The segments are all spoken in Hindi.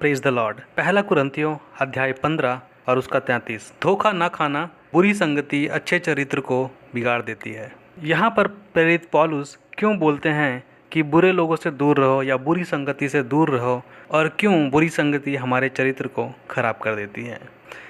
Praise the Lord. पहला कुरिन्थियों अध्याय 15 और उसका 33। धोखा न खाना, बुरी संगति अच्छे चरित्र को बिगाड़ देती है। यहाँ पर प्रेरित पौलुस क्यों बोलते हैं कि बुरे लोगों से दूर रहो या बुरी संगति से दूर रहो, और क्यों बुरी संगति हमारे चरित्र को खराब कर देती है?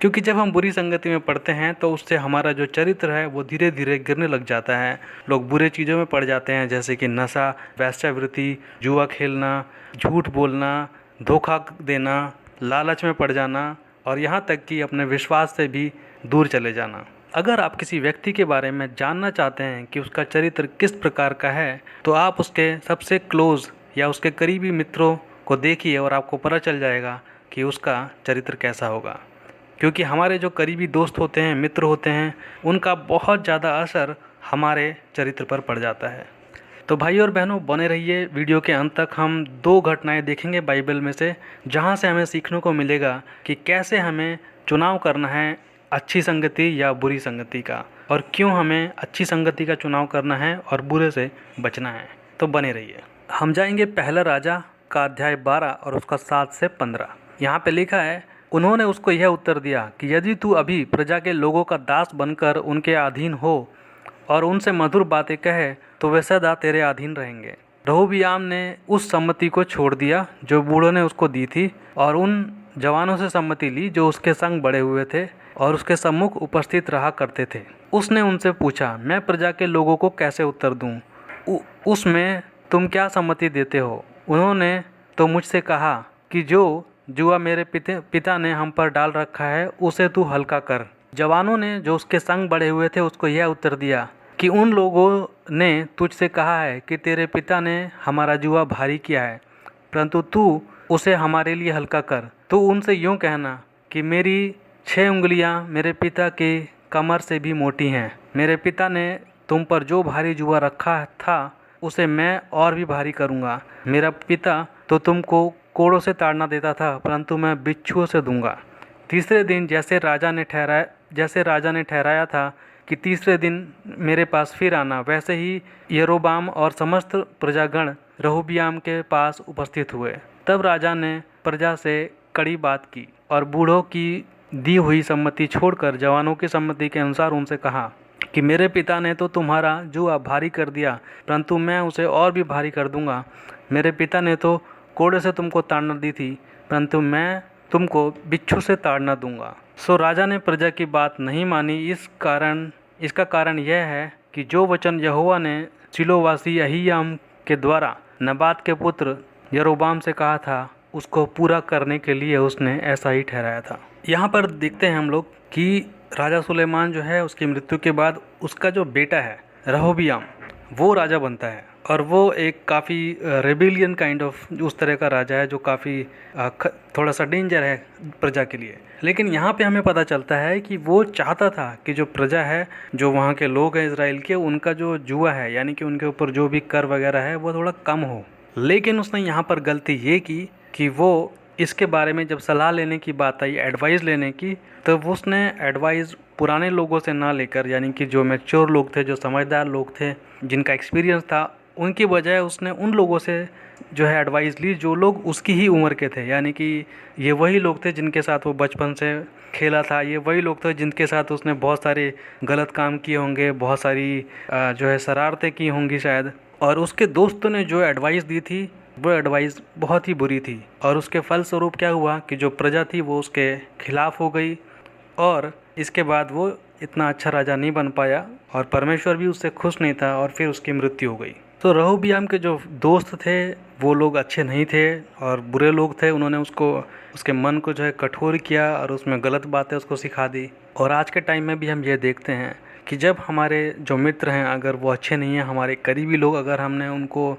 क्योंकि जब हम बुरी संगति में पड़ते हैं तो उससे हमारा जो चरित्र है वो धीरे धीरे गिरने लग जाता है। लोग बुरे चीज़ों में पड़ जाते हैं, जैसे कि नशा, वेश्यावृत्ति, जुआ खेलना, झूठ बोलना, धोखा देना, लालच में पड़ जाना, और यहाँ तक कि अपने विश्वास से भी दूर चले जाना। अगर आप किसी व्यक्ति के बारे में जानना चाहते हैं कि उसका चरित्र किस प्रकार का है, तो आप उसके सबसे क्लोज या उसके करीबी मित्रों को देखिए और आपको पता चल जाएगा कि उसका चरित्र कैसा होगा। क्योंकि हमारे जो करीबी दोस्त होते हैं, मित्र होते हैं, उनका बहुत ज़्यादा असर हमारे चरित्र पर पड़ जाता है। तो भाई और बहनों, बने रहिए वीडियो के अंत तक। हम 2 घटनाएं देखेंगे बाइबल में से, जहां से हमें सीखने को मिलेगा कि कैसे हमें चुनाव करना है अच्छी संगति या बुरी संगति का, और क्यों हमें अच्छी संगति का चुनाव करना है और बुरे से बचना है। तो बने रहिए। हम जाएंगे पहला राजा का अध्याय 12 और उसका 7 से 15। यहाँ पे लिखा है, उन्होंने उसको यह उत्तर दिया कि यदि तू अभी प्रजा के लोगों का दास बनकर उनके अधीन हो और उनसे मधुर बातें कहे, तो वे सदा तेरे अधीन रहेंगे। रहोबियाम ने उस सम्मति को छोड़ दिया जो बूढ़ों ने उसको दी थी, और उन जवानों से सम्मति ली जो उसके संग बड़े हुए थे और उसके सम्मुख उपस्थित रहा करते थे। उसने उनसे पूछा, मैं प्रजा के लोगों को कैसे उत्तर दूं? उसमें तुम क्या सम्मति देते हो? उन्होंने तो मुझसे कहा कि जो जुआ मेरे पिता ने हम पर डाल रखा है उसे तू हल्का कर। जवानों ने जो उसके संग बड़े हुए थे उसको यह उत्तर दिया कि उन लोगों ने तुझसे कहा है कि तेरे पिता ने हमारा जुआ भारी किया है, परंतु तू उसे हमारे लिए हल्का कर। तू उनसे यूँ कहना कि मेरी 6 उंगलियां मेरे पिता की कमर से भी मोटी हैं। मेरे पिता ने तुम पर जो भारी जुआ रखा था उसे मैं और भी भारी करूँगा। मेरा पिता तो तुमको कोड़ों से ताड़ना देता था, परंतु मैं बिच्छुओं से दूंगा। तीसरे दिन जैसे राजा ने ठहराया था कि तीसरे दिन मेरे पास फिर आना, वैसे ही यरोबाम और समस्त प्रजागण रहोबियाम के पास उपस्थित हुए। तब राजा ने प्रजा से कड़ी बात की और बूढ़ों की दी हुई सम्मति छोड़कर जवानों की सम्मति के अनुसार उनसे कहा कि मेरे पिता ने तो तुम्हारा जुआ भारी कर दिया, परंतु मैं उसे और भी भारी कर दूंगा। मेरे पिता ने तो कोड़े से तुमको ताड़ना दी थी, परंतु मैं तुमको बिच्छू से ताड़ना दूंगा। सो राजा ने प्रजा की बात नहीं मानी। इसका कारण यह है कि जो वचन यहोवा ने शिलोवासी अहिय्याम के द्वारा नबात के पुत्र यरोबाम से कहा था, उसको पूरा करने के लिए उसने ऐसा ही ठहराया था। यहाँ पर देखते हैं हम लोग कि राजा सुलेमान जो है, उसकी मृत्यु के बाद उसका जो बेटा है रहोबियाम, वो राजा बनता है, और वो एक काफ़ी रेबिलियन काइंड ऑफ उस तरह का राजा है जो काफ़ी थोड़ा सा डेंजर है प्रजा के लिए। लेकिन यहाँ पे हमें पता चलता है कि वो चाहता था कि जो प्रजा है, जो वहाँ के लोग हैं इजराइल के, उनका जो जुआ है, यानी कि उनके ऊपर जो भी कर वगैरह है, वो थोड़ा कम हो। लेकिन उसने यहाँ पर गलती ये की कि वो इसके बारे में जब सलाह लेने की बात आई, एडवाइस लेने की, तो उसने एडवाइस पुराने लोगों से ना लेकर, यानी कि जो मैच्योर लोग थे, जो समझदार लोग थे, जिनका एक्सपीरियंस था, उनकी बजाय उसने उन लोगों से जो है एडवाइस ली जो लोग उसकी ही उम्र के थे। यानी कि ये वही लोग थे जिनके साथ वो बचपन से खेला था, ये वही लोग थे जिनके साथ उसने बहुत सारे गलत काम किए होंगे, बहुत सारी जो है शरारतें की होंगी शायद। और उसके दोस्तों ने जो एडवाइस दी थी वो एडवाइस बहुत ही बुरी थी, और उसके फलस्वरूप क्या हुआ कि जो प्रजा थी वो उसके खिलाफ हो गई, और इसके बाद वो इतना अच्छा राजा नहीं बन पाया, और परमेश्वर भी उससे खुश नहीं था, और फिर उसकी मृत्यु हो गई। तो रहोबियाम के जो दोस्त थे वो लोग अच्छे नहीं थे और बुरे लोग थे। उन्होंने उसके मन को जो है कठोर किया और उसमें गलत बातें उसको सिखा दी। और आज के टाइम में भी हम ये देखते हैं कि जब हमारे जो मित्र हैं, अगर वो अच्छे नहीं हैं, हमारे करीबी लोग, अगर हमने उनको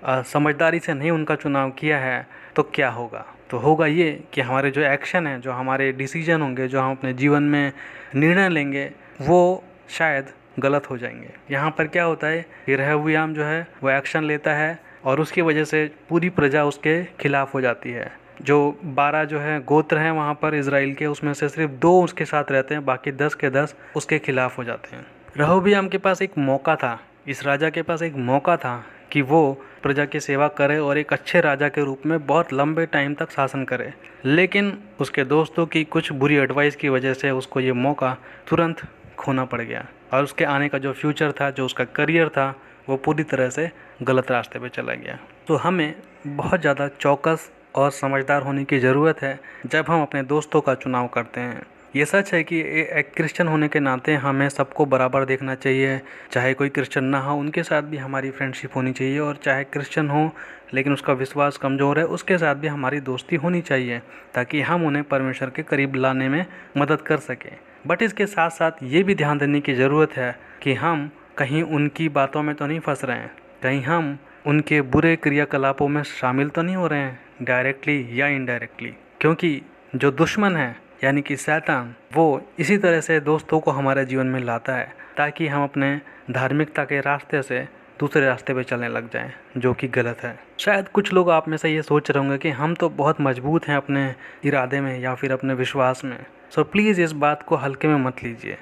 समझदारी से नहीं उनका चुनाव किया है, तो क्या होगा? तो होगा ये कि हमारे जो एक्शन हैं, जो हमारे डिसीजन होंगे, जो हम अपने जीवन में निर्णय लेंगे, वो शायद गलत हो जाएंगे। यहाँ पर क्या होता है कि रहोबियाम जो है वो एक्शन लेता है और उसकी वजह से पूरी प्रजा उसके खिलाफ हो जाती है। जो 12 जो है गोत्र हैं वहाँ पर इजराइल के, उसमें से सिर्फ 2 उसके साथ रहते हैं, बाकी 10 के 10 उसके खिलाफ हो जाते हैं। रहोबियाम के पास एक मौका था, इस राजा के पास एक मौका था कि वो प्रजा की सेवा करे और एक अच्छे राजा के रूप में बहुत लंबे टाइम तक शासन करे। लेकिन उसके दोस्तों की कुछ बुरी एडवाइस की वजह से उसको ये मौका तुरंत खोना पड़ गया और उसके आने का जो फ्यूचर था, जो उसका करियर था, वो पूरी तरह से गलत रास्ते पे चला गया। तो हमें बहुत ज़्यादा चौकस और समझदार होने की ज़रूरत है जब हम अपने दोस्तों का चुनाव करते हैं। ये सच है कि एक क्रिश्चियन होने के नाते हमें सबको बराबर देखना चाहिए, चाहे कोई क्रिश्चियन ना हो उनके साथ भी हमारी फ्रेंडशिप होनी चाहिए, और चाहे क्रिश्चियन हो लेकिन उसका विश्वास कमज़ोर है उसके साथ भी हमारी दोस्ती होनी चाहिए, ताकि हम उन्हें परमेश्वर के करीब लाने में मदद कर सकें। बट इसके साथ साथ ये भी ध्यान देने की ज़रूरत है कि हम कहीं उनकी बातों में तो नहीं फंस रहे हैं, कहीं हम उनके बुरे क्रियाकलापों में शामिल तो नहीं हो रहे हैं डायरेक्टली या इनडायरेक्टली। क्योंकि जो दुश्मन है यानी कि शैतान, वो इसी तरह से दोस्तों को हमारे जीवन में लाता है ताकि हम अपने धार्मिकता के रास्ते से दूसरे रास्ते पे चलने लग जाएं, जो कि गलत है। शायद कुछ लोग आप में से ये सोच रहे होंगे कि हम तो बहुत मजबूत हैं अपने इरादे में या फिर अपने विश्वास में। सो प्लीज़ इस बात को हल्के में मत लीजिए,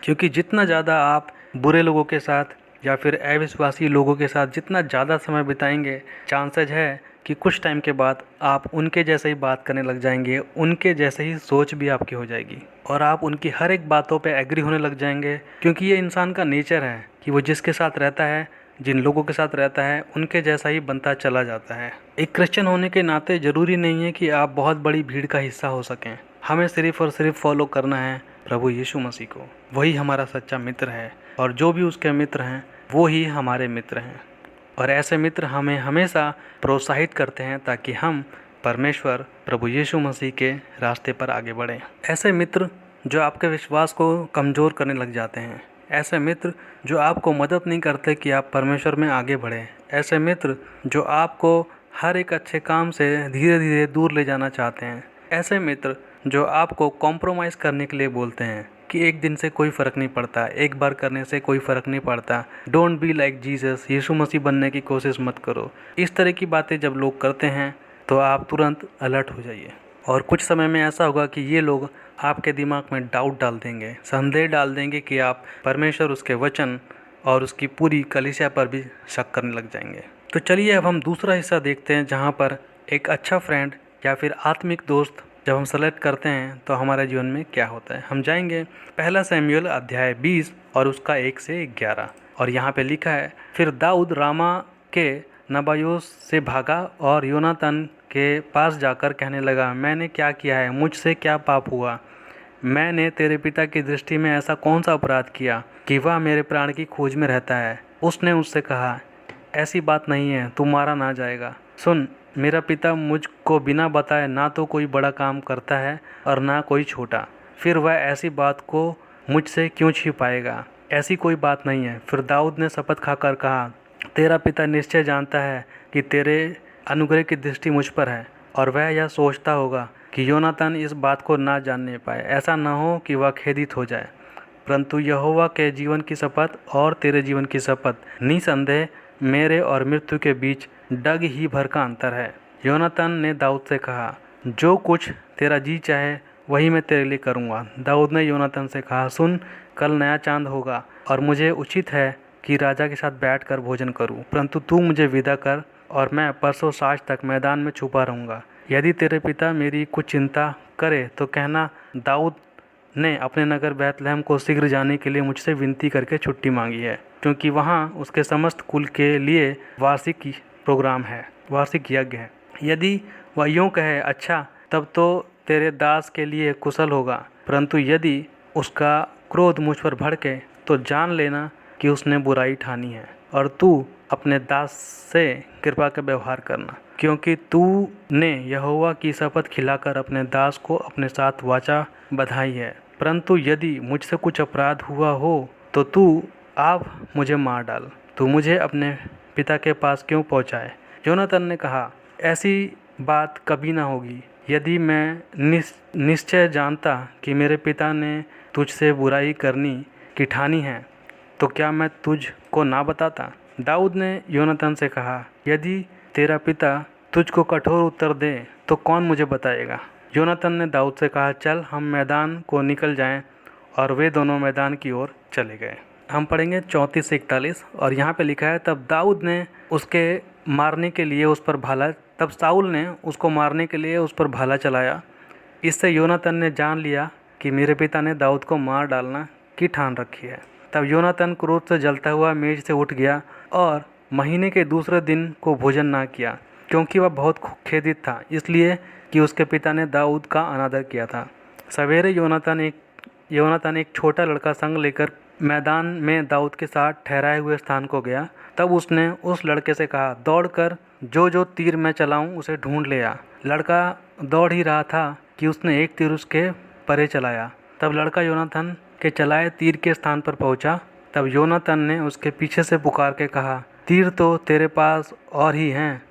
क्योंकि जितना ज़्यादा आप बुरे लोगों के साथ या फिर अविश्वासी लोगों के साथ जितना ज़्यादा समय बिताएंगे, चांसेज है कि कुछ टाइम के बाद आप उनके जैसे ही बात करने लग जाएंगे, उनके जैसे ही सोच भी आपकी हो जाएगी और आप उनकी हर एक बातों पे एग्री होने लग जाएंगे। क्योंकि ये इंसान का नेचर है कि वो जिसके साथ रहता है, जिन लोगों के साथ रहता है, उनके जैसा ही बनता चला जाता है। एक क्रिश्चियन होने के नाते ज़रूरी नहीं है कि आप बहुत बड़ी भीड़ का हिस्सा हो सकें। हमें सिर्फ़ और सिर्फ फॉलो करना है प्रभु यीशु मसीह को। वही हमारा सच्चा मित्र है और जो भी उसके मित्र हैं वो ही हमारे मित्र हैं। और ऐसे मित्र हमें हमेशा प्रोत्साहित करते हैं ताकि हम परमेश्वर प्रभु यीशु मसीह के रास्ते पर आगे बढ़ें। ऐसे मित्र जो आपके विश्वास को कमज़ोर करने लग जाते हैं, ऐसे मित्र जो आपको मदद नहीं करते कि आप परमेश्वर में आगे बढ़ें, ऐसे मित्र जो आपको हर एक अच्छे काम से धीरे धीरे दूर ले जाना चाहते हैं, ऐसे मित्र जो आपको कॉम्प्रोमाइज़ करने के लिए बोलते हैं कि एक दिन से कोई फ़र्क नहीं पड़ता, एक बार करने से कोई फ़र्क नहीं पड़ता, डोंट बी लाइक जीसस, यीशु मसीह बनने की कोशिश मत करो। इस तरह की बातें जब लोग करते हैं तो आप तुरंत अलर्ट हो जाइए। और कुछ समय में ऐसा होगा कि ये लोग आपके दिमाग में डाउट डाल देंगे, संदेह डाल देंगे कि आप परमेश्वर, उसके वचन और उसकी पूरी कलीसिया पर भी शक करने लग जाएंगे। तो चलिए अब हम दूसरा हिस्सा देखते हैं, जहाँ पर एक अच्छा फ्रेंड या फिर आत्मिक दोस्त जब हम सेलेक्ट करते हैं तो हमारे जीवन में क्या होता है। हम जाएंगे पहला शमूएल अध्याय 20 और उसका 1 से 11। और यहाँ पे लिखा है, फिर दाऊद रामा के नबायोस से भागा और योनातान के पास जाकर कहने लगा, मैंने क्या किया है, मुझसे क्या पाप हुआ, मैंने तेरे पिता की दृष्टि में ऐसा कौन सा अपराध किया कि वह मेरे प्राण की खोज में रहता है। उसने उससे कहा, ऐसी बात नहीं है, तू मारा ना जाएगा। सुन, मेरा पिता मुझको बिना बताए ना तो कोई बड़ा काम करता है और ना कोई छोटा, फिर वह ऐसी बात को मुझसे क्यों छिपाएगा, ऐसी कोई बात नहीं है। फिर दाऊद ने शपथ खाकर कहा, तेरा पिता निश्चय जानता है कि तेरे अनुग्रह की दृष्टि मुझ पर है, और वह यह सोचता होगा कि योनातान इस बात को ना जानने पाए, ऐसा न हो कि वह खेदित हो जाए। परंतु यहोवा के जीवन की शपथ और तेरे जीवन की शपथ, निसंदेह मेरे और मृत्यु के बीच डग ही भर का अंतर है। योनातान ने दाऊद से कहा, जो कुछ तेरा जी चाहे वही मैं तेरे लिए करूँगा। दाऊद ने योनातान से कहा, सुन, कल नया चांद होगा और मुझे उचित है कि राजा के साथ बैठकर भोजन करूं, परंतु तू मुझे विदा कर और मैं परसों साँझ तक मैदान में छुपा रहूँगा। यदि तेरे पिता मेरी कुछ चिंता करे तो कहना, दाऊद ने अपने नगर बैतलहम को शीघ्र जाने के लिए मुझसे विनती करके छुट्टी मांगी है, क्योंकि वहाँ उसके समस्त कुल के लिए वार्षिक प्रोग्राम है, वार्षिक यज्ञ है। यदि वह यूँ कहे, अच्छा, तब तो तेरे दास के लिए कुशल होगा, परंतु यदि उसका क्रोध मुझ पर भड़के तो जान लेना कि उसने बुराई ठानी है, और तू अपने दास से कृपा का व्यवहार करना, क्योंकि तूने यहोवा की शपथ खिलाकर अपने दास को अपने साथ वाचा बधाई है। परंतु यदि मुझसे कुछ अपराध हुआ हो तो तू आप मुझे मार डाल, तू मुझे अपने पिता के पास क्यों पहुँचाए। योनातान ने कहा, ऐसी बात कभी ना होगी। यदि मैं निश्चय जानता कि मेरे पिता ने तुझसे बुराई करनी की ठानी है तो क्या मैं तुझको ना बताता। दाऊद ने योनातान से कहा, यदि तेरा पिता तुझको कठोर उत्तर दे तो कौन मुझे बताएगा। योनातान ने दाऊद से कहा, चल हम मैदान को निकल जाएं, और वे दोनों मैदान की ओर चले गए। हम पढ़ेंगे 34 से 41। और यहाँ पे लिखा है, तब दाऊद ने उसके मारने के लिए उस पर भाला तब साउल ने उसको मारने के लिए उस पर भाला चलाया। इससे योनातान ने जान लिया कि मेरे पिता ने दाऊद को मार डालना की ठान रखी है। तब योनातान क्रोध से जलता हुआ मेज से उठ गया और महीने के दूसरे दिन को भोजन ना किया, क्योंकि वह बहुत खेदित था, इसलिए कि उसके पिता ने दाऊद का अनादर किया था। सवेरे योनातान एक छोटा लड़का संग लेकर मैदान में दाऊद के साथ ठहराए हुए स्थान को गया। तब उसने उस लड़के से कहा, दौड़कर जो जो तीर मैं चलाऊं उसे ढूंढ ले आ। लड़का दौड़ ही रहा था कि उसने एक तीर उसके परे चलाया। तब लड़का योनातान के चलाए तीर के स्थान पर पहुंचा। तब योनातान ने उसके पीछे से पुकार के कहा, तीर तो तेरे पास और ही हैं।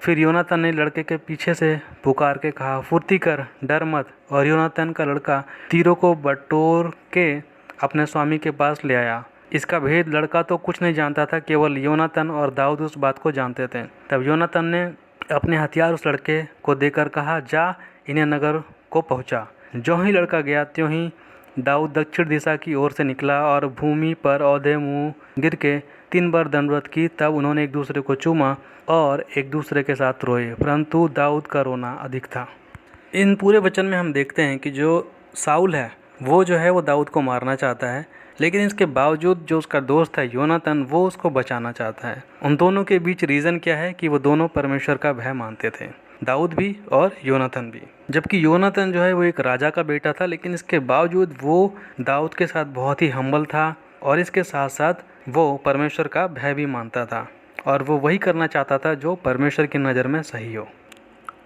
फिर योनातान ने लड़के के पीछे से पुकार के कहा, फुर्ती कर, डर मत। और योनातान का लड़का तीरों को बटोर के अपने स्वामी के पास ले आया। इसका भेद लड़का तो कुछ नहीं जानता था, केवल योनातान और दाऊद उस बात को जानते थे। तब योनातान ने अपने हथियार उस लड़के को देकर कहा, जा इन्हें नगर को पहुंचा। जो ही लड़का गया त्यों ही दाऊद दक्षिण दिशा की ओर से निकला और भूमि पर औंधे मुंह गिर के 3 बार दंडवत की। तब उन्होंने एक दूसरे को चूमा और एक दूसरे के साथ रोए, परंतु दाऊद का रोना अधिक था। इन पूरे वचन में हम देखते हैं कि जो साउल है वो जो है वो दाऊद को मारना चाहता है, लेकिन इसके बावजूद जो उसका दोस्त है योनातान वो उसको बचाना चाहता है। उन दोनों के बीच रीज़न क्या है कि वो दोनों परमेश्वर का भय मानते थे, दाऊद भी और योनातान भी। जबकि योनातान जो है वो एक राजा का बेटा था, लेकिन इसके बावजूद वो दाऊद के साथ बहुत ही हम्बल था और इसके साथ साथ वो परमेश्वर का भय भी मानता था और वो वही करना चाहता था जो परमेश्वर की नज़र में सही हो।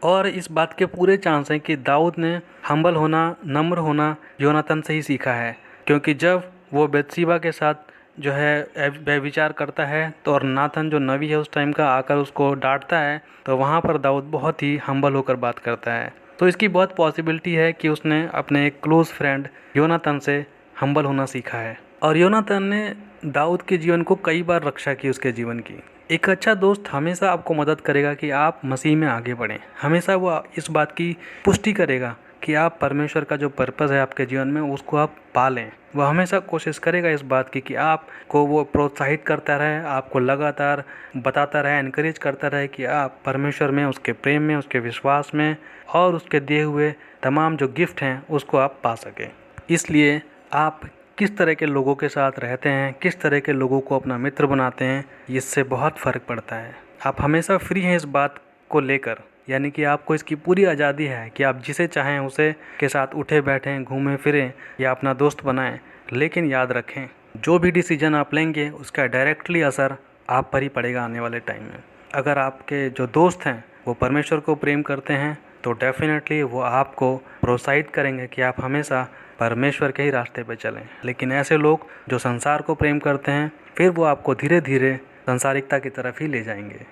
और इस बात के पूरे चांस हैं कि दाऊद ने हम्बल होना, नम्र होना योनातान से ही सीखा है, क्योंकि जब वो बत्शेबा के साथ जो है व्यभिचार करता है तो और नाथन जो नबी है उस टाइम का आकर उसको डांटता है, तो वहाँ पर दाऊद बहुत ही हम्बल होकर बात करता है। तो इसकी बहुत पॉसिबिलिटी है कि उसने अपने एक क्लोज़ फ्रेंड योनातान से हम्बल होना सीखा है। और योनातान ने दाऊद के जीवन को कई बार रक्षा की उसके जीवन की। एक अच्छा दोस्त हमेशा आपको मदद करेगा कि आप मसीह में आगे बढ़ें। हमेशा वो इस बात की पुष्टि करेगा कि आप परमेश्वर का जो पर्पज़ है आपके जीवन में उसको आप पालें। वह हमेशा कोशिश करेगा इस बात की कि आपको वो प्रोत्साहित करता रहे, आपको लगातार बताता रहे, एनकरेज करता रहे कि आप परमेश्वर में, उसके प्रेम में, उसके विश्वास में और उसके दिए हुए तमाम जो गिफ्ट हैं उसको आप पा सकें। इसलिए आप किस तरह के लोगों के साथ रहते हैं, किस तरह के लोगों को अपना मित्र बनाते हैं, इससे बहुत फ़र्क पड़ता है। आप हमेशा फ्री हैं इस बात को लेकर, यानी कि आपको इसकी पूरी आज़ादी है कि आप जिसे चाहें उसे के साथ उठे बैठें, घूमें फिरें या अपना दोस्त बनाएं। लेकिन याद रखें, जो भी डिसीजन आप लेंगे उसका डायरेक्टली असर आप पर ही पड़ेगा आने वाले टाइम में। अगर आपके जो दोस्त हैं वो परमेश्वर को प्रेम करते हैं तो डेफिनेटली वो आपको प्रोत्साहित करेंगे कि आप हमेशा परमेश्वर के ही रास्ते पर चलें। लेकिन ऐसे लोग जो संसार को प्रेम करते हैं फिर वो आपको धीरे धीरे संसारिकता की तरफ ही ले जाएंगे।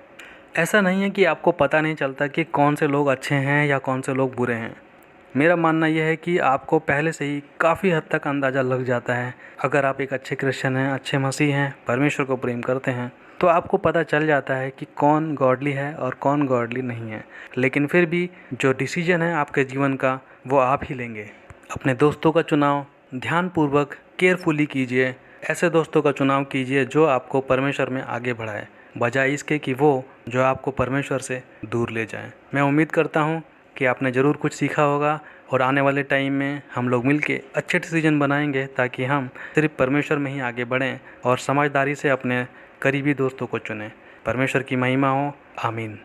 ऐसा नहीं है कि आपको पता नहीं चलता कि कौन से लोग अच्छे हैं या कौन से लोग बुरे हैं। मेरा मानना यह है कि आपको पहले से ही काफ़ी हद तक अंदाज़ा लग जाता है। अगर आप एक अच्छे क्रिश्चियन हैं, अच्छे मसीह हैं, परमेश्वर को प्रेम करते हैं, तो आपको पता चल जाता है कि कौन गॉडली है और कौन गॉडली नहीं है। लेकिन फिर भी जो डिसीजन है आपके जीवन का वो आप ही लेंगे। अपने दोस्तों का चुनाव ध्यानपूर्वक केयरफुली कीजिए। ऐसे दोस्तों का चुनाव कीजिए जो आपको परमेश्वर में आगे बढ़ाए, बजाय इसके कि वो जो आपको परमेश्वर से दूर ले जाएं। मैं उम्मीद करता हूं कि आपने ज़रूर कुछ सीखा होगा और आने वाले टाइम में हम लोग मिलके अच्छे डिसीजन बनाएंगे ताकि हम सिर्फ परमेश्वर में ही आगे बढ़ें और समझदारी से अपने करीबी दोस्तों को चुनें। परमेश्वर की महिमा हो। आमीन।